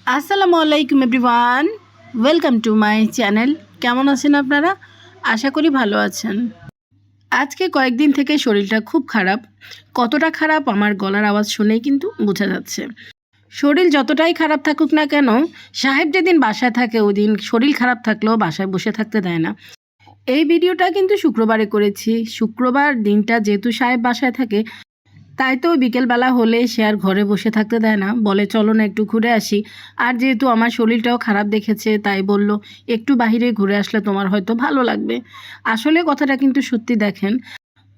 আসসালামু আলাইকুম everyone, welcome to my channel. কেমন আছেন আপনারা? আশা করি ভালো আছেন। আজকে কয়েকদিন থেকে শরীরটা খুব খারাপ। কতটা খারাপ আমার গলার আওয়াজ শুনেই কিন্তু বোঝা যাচ্ছে। শরীর যতটাই খারাপ থাকুক না কেন, সাহেব যেদিন বাসায় থাকে ওই দিন শরীর খারাপ থাকলেও বাসায় বসে থাকতে দেয় না। এই ভিডিওটা কিন্তু শুক্রবারে করেছি। শুক্রবার দিনটা যেহেতু সাহেব বাসায় থাকে, তাই তো বিকেলবেলা হলে সে আর ঘরে বসে থাকতে দেয় না, বলে চলো না একটু ঘুরে আসি। আর যেহেতু আমার শরীরটাও খারাপ দেখেছে, তাই বলল একটু বাহিরে ঘুরে আসলে তোমার হয়তো ভালো লাগবে। আসলে কথাটা কিন্তু সত্যি। দেখেন,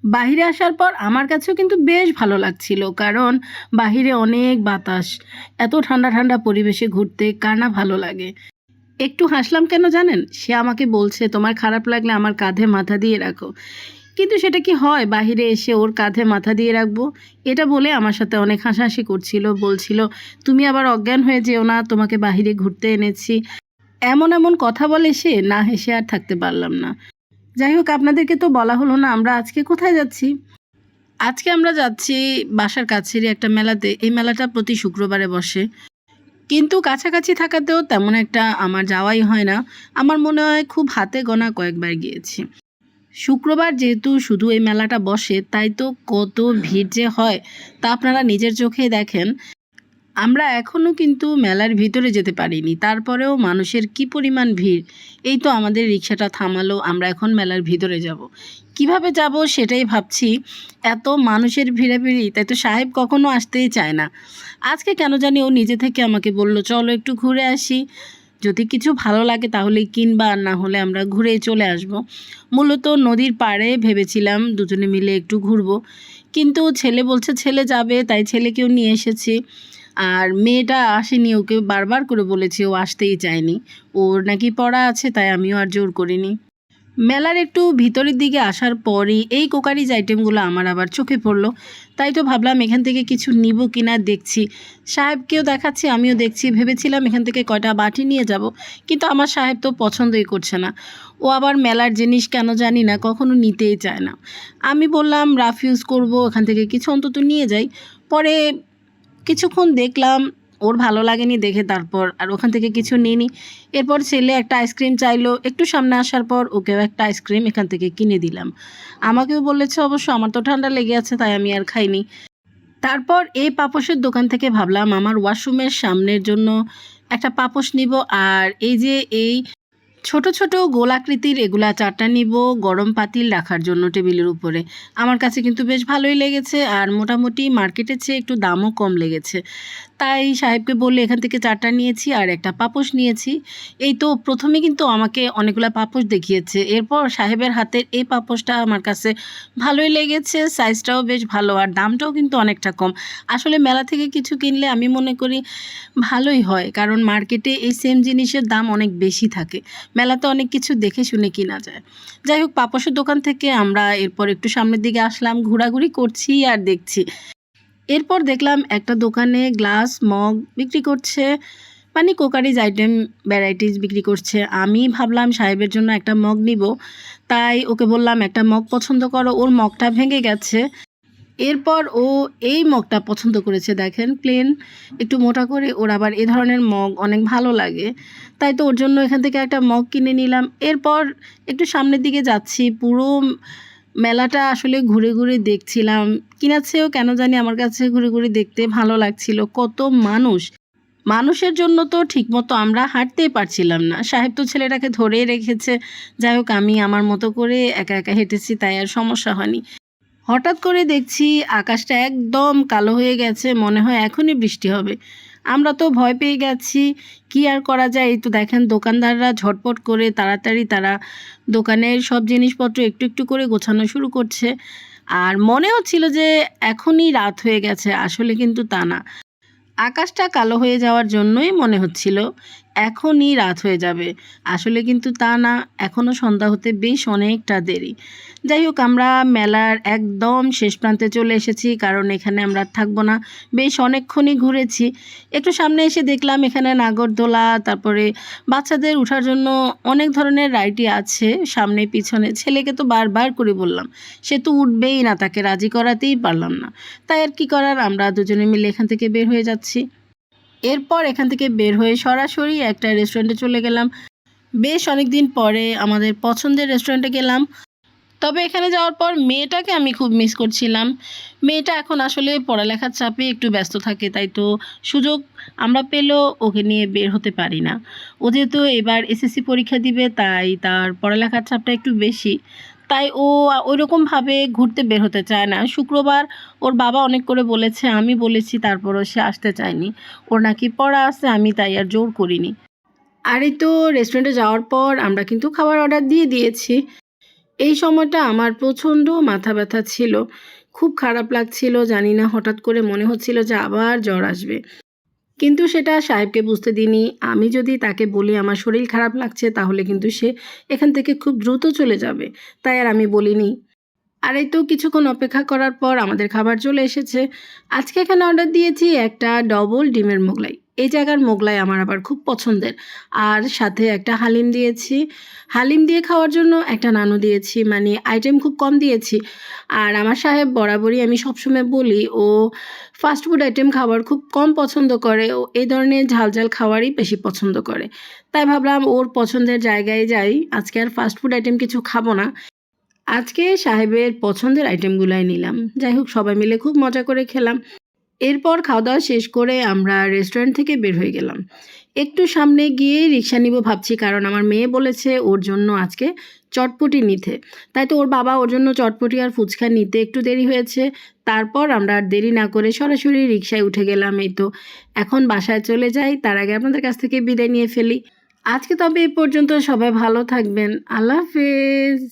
বাহিরে আসার পর আমার কাছেও কিন্তু বেশ ভালো লাগছিল, কারণ বাহিরে অনেক বাতাস, এত ঠান্ডা ঠান্ডা পরিবেশে ঘুরতে কার না ভালো লাগে। একটু হাসলাম কেন জানেন? সে আমাকে বলছে তোমার খারাপ লাগলে আমার কাঁধে মাথা দিয়ে রাখো। কিন্তু সেটা কি হয়, বাহিরে এসে ওর কাঁধে মাথা দিয়ে রাখবো? এটা বলে আমার সাথে অনেক হাসাহাসি করছিল, বলছিল তুমি আবার অজ্ঞান হয়ে যেও না, তোমাকে বাহিরে ঘুরতে এনেছি। এমন এমন কথা বলে সে, না হেসে আর থাকতে পারলাম না। যাই হোক, আপনাদেরকে তো বলা হলো না আমরা আজকে কোথায় যাচ্ছি। আজকে আমরা যাচ্ছি বাসার কাছেরই একটা মেলাতে। এই মেলাটা প্রতি শুক্রবারে বসে, কিন্তু কাছাকাছি থাকাতেও তেমন একটা আমার যাওয়াই হয় না। আমার মনে হয় খুব হাতে গোনা কয়েকবার গিয়েছি। শুক্রবার যেহেতু শুধু এই মেলাটা বসে, তাই তো কত ভিড় যে হয় তা আপনারা নিজের চোখে দেখেন। আমরা এখনও কিন্তু মেলার ভিতরে যেতে পারিনি, তারপরেও মানুষের কি পরিমাণ ভিড়। এই তো আমাদের রিক্সাটা থামালো, আমরা এখন মেলার ভিতরে যাব। কিভাবে যাব সেটাই ভাবছি, এত মানুষের ভিড়াভিড়ি। তাই তো সাহেব কখনো আসতেই চায় না। আজকে কেন জানি ও নিজে থেকে আমাকে বলল চলো একটু ঘুরে আসি, যদি কিছু ভালো লাগে তাহলেই কিনবা, আর না হলে আমরা ঘুরে চলে আসব। মূলত নদীর পাড়ে ভেবেছিলাম দুজনে মিলে একটু ঘুরবো, কিন্তু ছেলে বলছে ছেলে যাবে, তাই ছেলেকেও নিয়ে এসেছি। আর মেয়েটা আসেনি, ওকে বারবার করে বলেছি, ও আসতেই চায়নি। ওর নাকি পড়া আছে, তাই আমিও আর জোর করিনি। মেলার একটু ভিতরের দিকে আসার পরই এই কোকারিজ আইটেমগুলো আমার আবার চোখে পড়লো। তাই তো ভাবলাম এখান থেকে কিছু নিব কিনা দেখছি। সাহেবকেও দেখাচ্ছি, আমিও দেখছি। ভেবেছিলাম এখান থেকে কয়টা বাটি নিয়ে যাব, কিন্তু আমার সাহেব তো পছন্দই করছে না। ও আবার মেলার জিনিস কেন জানি না কখনো নিতেই চায় না। আমি বললাম রাফ ইউজ করবো, এখান থেকে কিছু অন্তত নিয়ে যাই। পরে কিছুক্ষণ দেখলাম ওর ভালো লাগেনি দেখে, তারপর আর ওখান থেকে কিছু নিইনি। এরপর ছেলে একটা আইসক্রিম চাইলো, একটু সামনে আসার পর ওকেও একটা আইসক্রিম এখান থেকে কিনে দিলাম। আমাকেও বলেছে অবশ্য, আমার তো ঠান্ডা লেগে আছে তাই আমি আর খাইনি। তারপর এই পাপোশের দোকান থেকে ভাবলাম আমার ওয়াশরুমের সামনের জন্য একটা পাপোশ নিব। আর এই যে এই ছোট ছোট গোলাকৃতির এগুলা চারটা নিব গরম পাতিল রাখার জন্য টেবিলের উপরে। আমার কাছে কিন্তু বেশ ভালোই লেগেছে, আর মোটামুটি মার্কেটের চেয়ে একটু দামও কম লেগেছে। তাই সাহেবকে বললে এখান থেকে চারটা নিয়েছি আর একটা পাপোশ নিয়েছি। এই তো প্রথমে কিন্তু আমাকে অনেকগুলো পাপোশ দেখিয়েছে, এরপর সাহেবের হাতের এই পাপোশটা আমার কাছে ভালোই লেগেছে। সাইজটাও বেশ ভালো, আর দামটাও কিন্তু অনেকটা কম। আসলে মেলা থেকে কিছু কিনলে আমি মনে করি ভালোই হয়, কারণ মার্কেটে এই সেম জিনিসের দাম অনেক বেশি থাকে, মেলাতে অনেক কিছু দেখে শুনে কিনা যায়। যাই হোক, পাপোশের দোকান থেকে আমরা এরপর একটু সামনের দিকে আসলাম, ঘোরাঘুরি করছি আর দেখছি। এরপর দেখলাম একটা দোকানে গ্লাস মগ বিক্রি করছে, মানে কোকারিজ আইটেম ভ্যারাইটিস বিক্রি করছে। আমি ভাবলাম সাহেবের জন্য একটা মগ নিব, তাই ওকে বললাম একটা মগ পছন্দ করো। ওর মগটা ভেঙে গেছে। এরপর ও এই মগটা পছন্দ করেছে, দেখেন প্লেন একটু মোটা করে। ওর আবার এ ধরনের মগ অনেক ভালো লাগে, তাই তো ওর জন্য এখান থেকে একটা মগ কিনে নিলাম। এরপর একটু সামনের দিকে যাচ্ছি, পুরো মেলাটা আসলে ঘুরে ঘুরে দেখছিলাম। কিনাছেও কেন জানি আমার কাছে ঘুরে ঘুরে দেখতে ভালো লাগছিল। কত মানুষ, মানুষের জন্য তো ঠিকমতো আমরা হাঁটতেই পারছিলাম না। সাহেব তো ছেলেটাকে ধরেই রেখেছে। যাই হোক, আমি আমার মতো করে একা একা হেঁটেছি, তাই আর সমস্যা হয়নি। হঠাৎ করে দেখছি আকাশটা একদম কালো হয়ে গেছে, মনে হয় এখনই বৃষ্টি হবে। আমরা তো ভয় পেয়ে গেছি। কি আর করা যায়, এই তো দেখেন দোকানদাররা ঝটপট করে তাড়াতাড়ি তারা দোকানের সব জিনিসপত্র একটু একটু করে গোছানো শুরু করছে। আর মনে হচ্ছিল যে এখনই রাত হয়ে গেছে, আসলে কিন্তু তা না। আকাশটা কালো হয়ে যাওয়ার জন্যই মনে হচ্ছিল এখনই রাত হয়ে যাবে। আসলে কিন্তু তা না, এখনও সন্ধ্যা হতে বেশ অনেকটা দেরি। যাই হোক, আমরা মেলার একদম শেষ প্রান্তে চলে এসেছি, কারণ এখানে আমরা আর থাকবো না। বেশ অনেকক্ষণই ঘুরেছি। একটু সামনে এসে দেখলাম এখানে নাগরদোলা, তারপরে বাচ্চাদের ওঠার জন্য অনেক ধরনের রাইডই আছে সামনে পিছনে। ছেলেকে তো বারবার করে বললাম, সে তো উঠবেই না, তাকে রাজি করাতেই পারলাম না। তাই আর কি করার, আমরা দুজনে মিলে এখান থেকে বের হয়ে যাচ্ছি। এরপর এখান থেকে বের হয়ে সরাসরি একটা রেস্টুরেন্টে চলে গেলাম। বেশ অনেক দিন পরে আমাদের পছন্দের রেস্টুরেন্টে গেলাম। তবে এখানে যাওয়ার পর মেয়েটাকে আমি খুব মিস করছিলাম। মেয়েটা এখন আসলে পড়ালেখার চাপে একটু ব্যস্ত থাকে, তাই তো সুযোগ আমরা পেলেও ওকে নিয়ে বের হতে পারি না। ও যেহেতু এবার এসএসসি পরীক্ষা দিবে, তাই তার পড়ালেখার চাপটা একটু বেশি। তাই ও ওইরকমভাবে ঘুরতে বের হতে চায় না। শুক্রবার ওর বাবা অনেক করে বলেছে, আমি বলেছি, তারপরও সে আসতে চায়নি। ওর নাকি পড়া আছে, আমি তাই আর জোর করিনি। আর এই তো রেস্টুরেন্টে যাওয়ার পর আমরা কিন্তু খাবার অর্ডার দিয়ে দিয়েছি। এই সময়টা আমার প্রচণ্ড মাথা ব্যথা ছিল, খুব খারাপ লাগছিল। জানি না, হঠাৎ করে মনে হচ্ছিল যে আবার জ্বর আসবে। কিন্তু সেটা সাহেবকে বুঝতে দিইনি। আমি যদি তাকে বলি আমার শরীর খারাপ লাগছে, তাহলে কিন্তু সে এখান থেকে খুব দ্রুত চলে যাবে। তাই আর আমি বলিনি। আর এই তো কিছুক্ষণ অপেক্ষা করার পর আমাদের খাবার চলে এসেছে। আজকে এখানে অর্ডার দিয়েছি একটা ডবল ডিমের মোগলাই। এই জায়গার মোগলাই আমার আবার খুব পছন্দের। আর সাথে একটা হালিম দিয়েছি। হালিম দিয়ে খাওয়ার জন্য একটা নানু দিয়েছি, মানে আইটেম খুব কম দিয়েছি। আর আমার সাহেব বরাবরই, আমি সবসময় বলি, ও ফাস্টফুড আইটেম খাবার খুব কম পছন্দ করে। ও এই ধরনের ঝাল ঝাল খাবারই বেশি পছন্দ করে। তাই ভাবলাম ওর পছন্দের জায়গায় যাই, আজকে আর ফাস্টফুড আইটেম কিছু খাবো না। আজকে সাহেবের পছন্দের আইটেমগুলাই নিলাম। যাই হোক, সবাই মিলে খুব মজা করে খেলাম। এরপর খাওয়া দাওয়া শেষ করে আমরা রেস্টুরেন্ট থেকে বের হয়ে গেলাম। একটু সামনে গিয়ে রিক্সা নিব ভাবছি, কারণ আমার মেয়ে বলেছে ওর জন্য আজকে চটপটি নিতে। তাই তো ওর বাবা ওর জন্য চটপটি আর ফুচকা নিতে একটু দেরি হয়েছে। তারপর আমরা আর দেরি না করে সরাসরি রিক্সায় উঠে গেলাম। এই তো এখন বাসায় চলে যাই, তার আগে আপনাদের কাছ থেকে বিদায় নিয়ে ফেলি। আজকে তবে এ পর্যন্ত, সবাই ভালো থাকবেন। আল্লাহ হাফেজ।